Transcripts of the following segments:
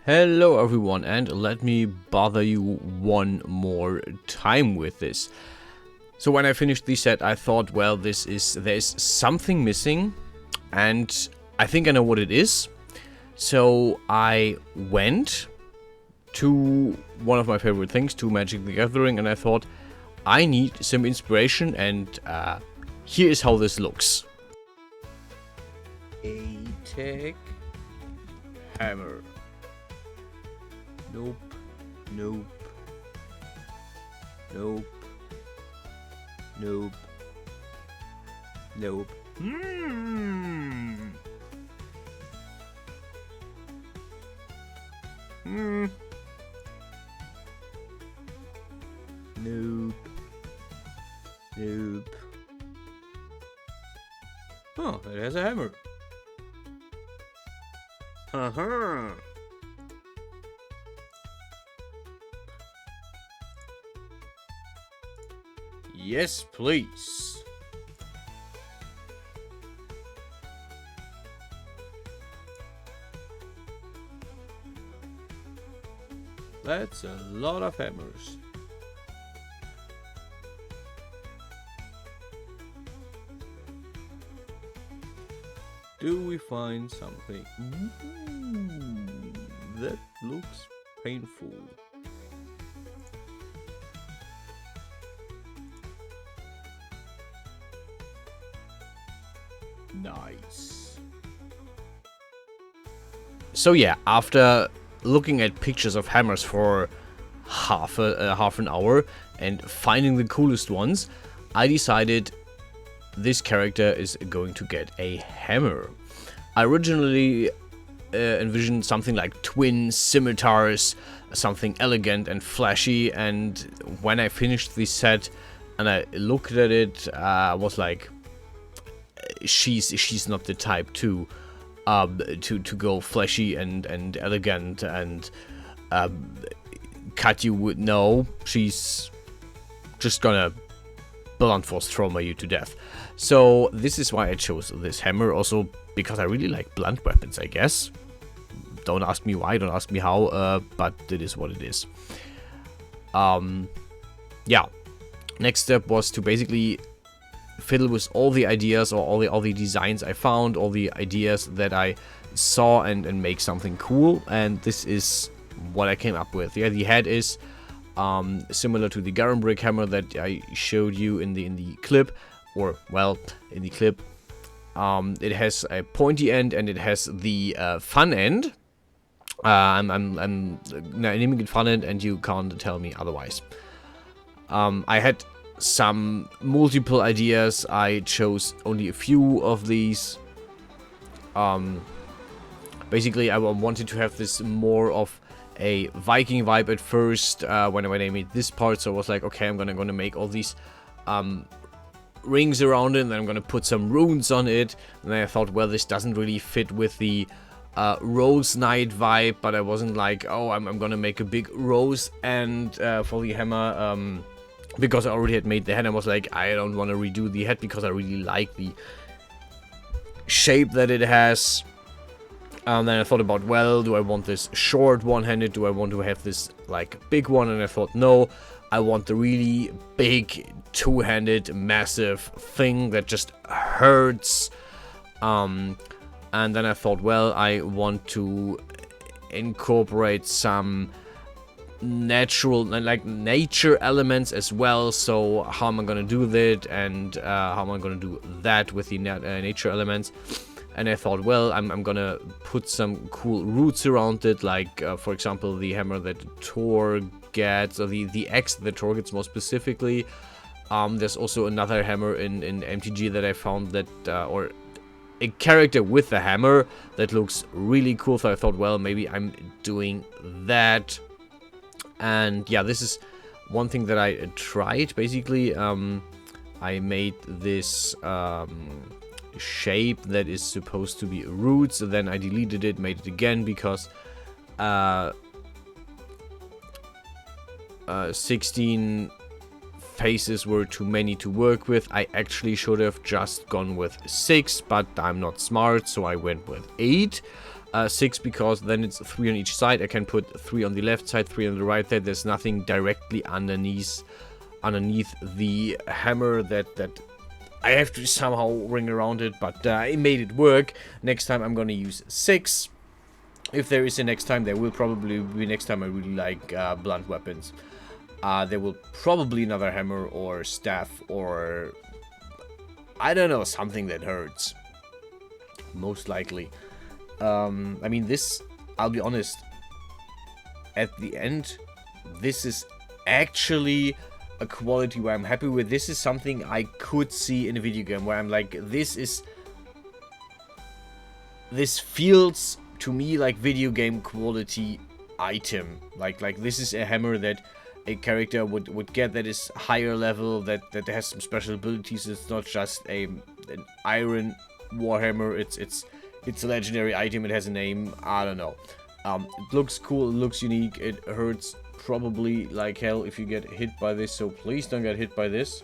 Hello everyone, and let me bother you one more time with this. So when I finished the set, I thought, well, there's something missing, and I think I know what it is. So I went to one of my favorite things, to Magic the Gathering, and I thought, I need some inspiration, and here is how this looks. A tech hammer. Nope. Nope. Nope. Nope. Nope. Nope. Nope. Oh, it has a hammer. Haha. Yes, please. That's a lot of hammers. Do we find something? That looks painful. Nice. So yeah, after looking at pictures of hammers for half an hour and finding the coolest ones, I decided this character is going to get a hammer. I originally envisioned something like twin scimitars, something elegant and flashy, and when I finished the set and I looked at it, I was like, she's not the type to go flashy and elegant and cut you with. No, she's just gonna blunt force trauma you to death. So this is why I chose this hammer, also because I really like blunt weapons, I guess. Don't ask me why, don't ask me how, but it is what it is. Yeah. Next step was to basically fiddle with all the ideas, or all the designs I found, all the ideas that I saw, and make something cool. And this is what I came up with. Yeah, the head is similar to the Garum Brick hammer that I showed you in the clip, or well, in the clip. It has a pointy end and it has the fun end. I'm naming it fun end, and you can't tell me otherwise. I had some multiple ideas. I chose only a few of these. Basically, I wanted to have this more of a Viking vibe at first when I made this part. So I was like, okay, I'm gonna make all these rings around it, and then I'm gonna put some runes on it. And then I thought, well, this doesn't really fit with the Rose Knight vibe, but I wasn't like, oh, I'm gonna make a big rose and for the hammer, because I already had made the head. I was like, I don't want to redo the head because I really like the shape that it has. And then I thought about, well, do I want this short one-handed? Do I want to have this like big one? And I thought, no, I want the really big two-handed massive thing that just hurts. And then I thought, well, I want to incorporate some natural, like nature elements as well. So how am I gonna do that, and how am I gonna do that with the nature elements? And I thought, well, I'm gonna put some cool roots around it, like for example the hammer that Thor gets, or the axe that Thor gets more specifically. There's also another hammer in MTG that I found that or a character with a hammer that looks really cool. So I thought, well, maybe I'm doing that. And yeah, this is one thing that I tried. Basically, I made this shape that is supposed to be roots, and then I deleted it, made it again, because 16 faces were too many to work with. I actually should have just gone with 6, but I'm not smart, so I went with 8. 6 because then it's 3 on each side. I can put 3 on the left side, 3 on the right side. There's nothing directly underneath the hammer that I have to somehow ring around it, but it made it work. Next time I'm gonna use 6. If there is a next time, there will probably be next time I really like blunt weapons. There will probably another hammer or staff or, I don't know, something that hurts. Most likely. I mean, this, I'll be honest, at the end, this is actually a quality where I'm happy with. This is something I could see in a video game where I'm like, this feels to me like video game quality item. Like this is a hammer that a character would get, that is higher level, that has some special abilities. It's not just an iron warhammer. It's a legendary item. It has a name. I don't know. It looks cool. It looks unique. It hurts probably like hell if you get hit by this. So please don't get hit by this.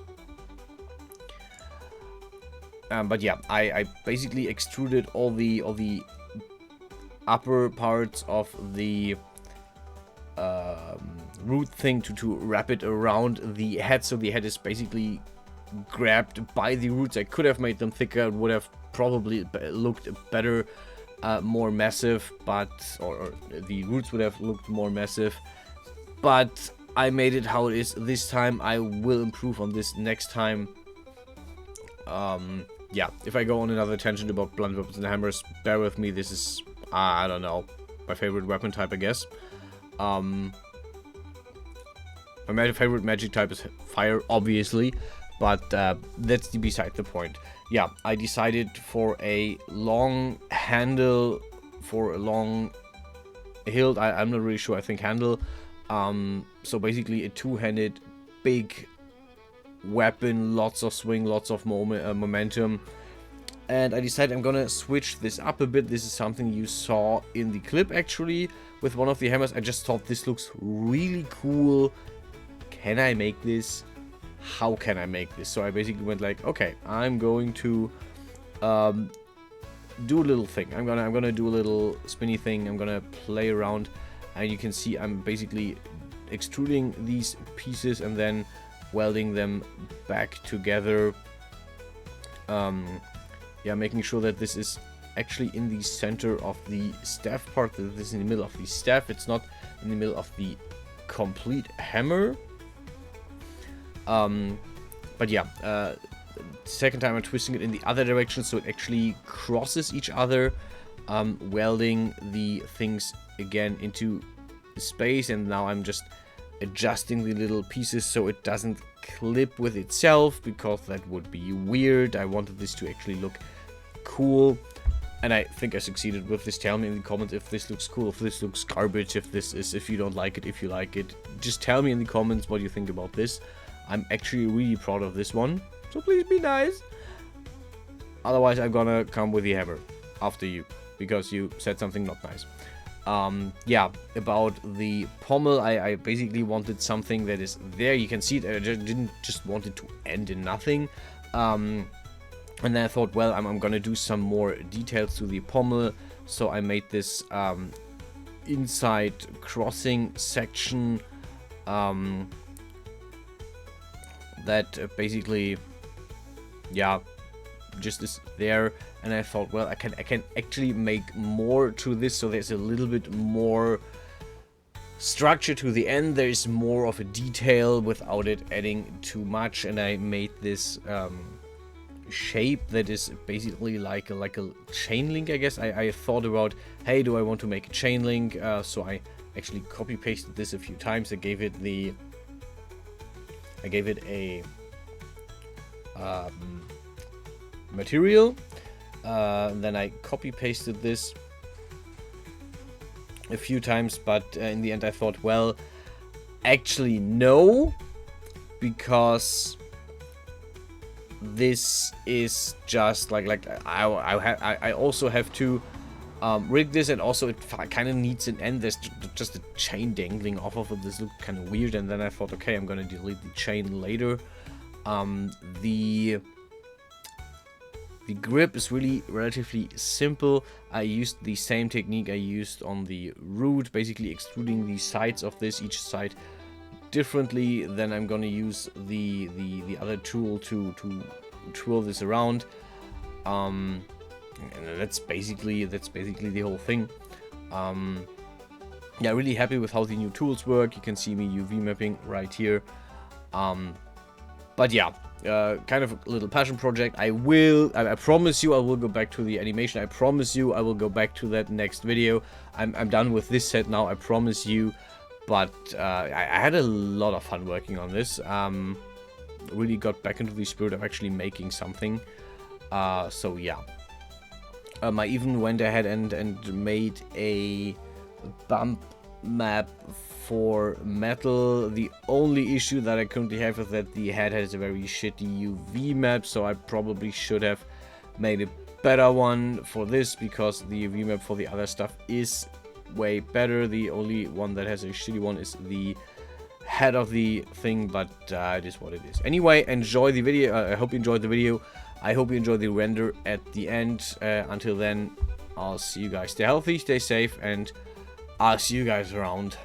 But yeah, I basically extruded all the upper parts of the root thing to wrap it around the head, so the head is basically grabbed by the roots. I could have made them thicker. It would have probably looked better, more massive, or the roots would have looked more massive, but I made it how it is this time. I will improve on this next time. Yeah, if I go on another tangent about blunt weapons and hammers, bear with me. This is, I don't know, my favorite weapon type, I guess. My favorite magic type is fire, obviously, but that's beside the point. Yeah, I decided for a long handle, for a long hilt. I'm not really sure. I think handle. So basically a two-handed big weapon, lots of swing, lots of momentum. And I decided I'm gonna switch this up a bit. This is something you saw in the clip actually with one of the hammers. I just thought this looks really cool. Can I make this? How can I make this? So I basically went like, okay, I'm going to do a little thing. I'm gonna do a little spinny thing. I'm gonna play around, and you can see I'm basically extruding these pieces and then welding them back together. Yeah, making sure that this is actually in the center of the staff part, that this is in the middle of the staff. It's not in the middle of the complete hammer. But yeah, second time I'm twisting it in the other direction, so it actually crosses each other, welding the things again into space, and now I'm just adjusting the little pieces so it doesn't clip with itself, because that would be weird. I wanted this to actually look cool, and I think I succeeded with this. Tell me in the comments if this looks cool, if this looks garbage, if you don't like it, if you like it. Just tell me in the comments what you think about this. I'm actually really proud of this one, so please be nice. Otherwise, I'm gonna come with the hammer after you, because you said something not nice. Yeah, about the pommel, I basically wanted something that is there. You can see it. I didn't just want it to end in nothing. And then I thought, well, I'm gonna do some more details to the pommel. So I made this inside crossing section that basically, yeah, just is there. And I thought, well, I can actually make more to this, so there's a little bit more structure to the end. There's more of a detail without it adding too much. And I made this shape that is basically like a chain link, I guess. I thought about, hey, do I want to make a chain link? So I actually copy pasted this a few times. I gave it a material. Then I copy pasted this a few times, but in the end I thought, well, actually no, because this is just like I also have to rig this, and also it kind of needs an end. There's just a chain dangling off of it. This looked kind of weird, and then I thought, okay, I'm gonna delete the chain later. The The grip is really relatively simple. I used the same technique I used on the root, basically extruding the sides of this, each side differently. Then I'm gonna use the other tool to twirl this around. And that's basically the whole thing. Yeah, really happy with how the new tools work. You can see me UV mapping right here. But yeah, kind of a little passion project. I promise you I will go back to the animation. I promise you I will go back to that next video. I'm done with this set now, I promise you. But I had a lot of fun working on this. Really got back into the spirit of actually making something. So yeah. I even went ahead and made a bump map for metal. The only issue that I currently have is that the head has a very shitty UV map, so I probably should have made a better one for this, because the UV map for the other stuff is way better. The only one that has a shitty one is the head of the thing, but it is what it is. Anyway, enjoy the video. I hope you enjoyed the video. I hope you enjoyed the render at the end. Until then, I'll see you guys. Stay healthy, stay safe, and I'll see you guys around.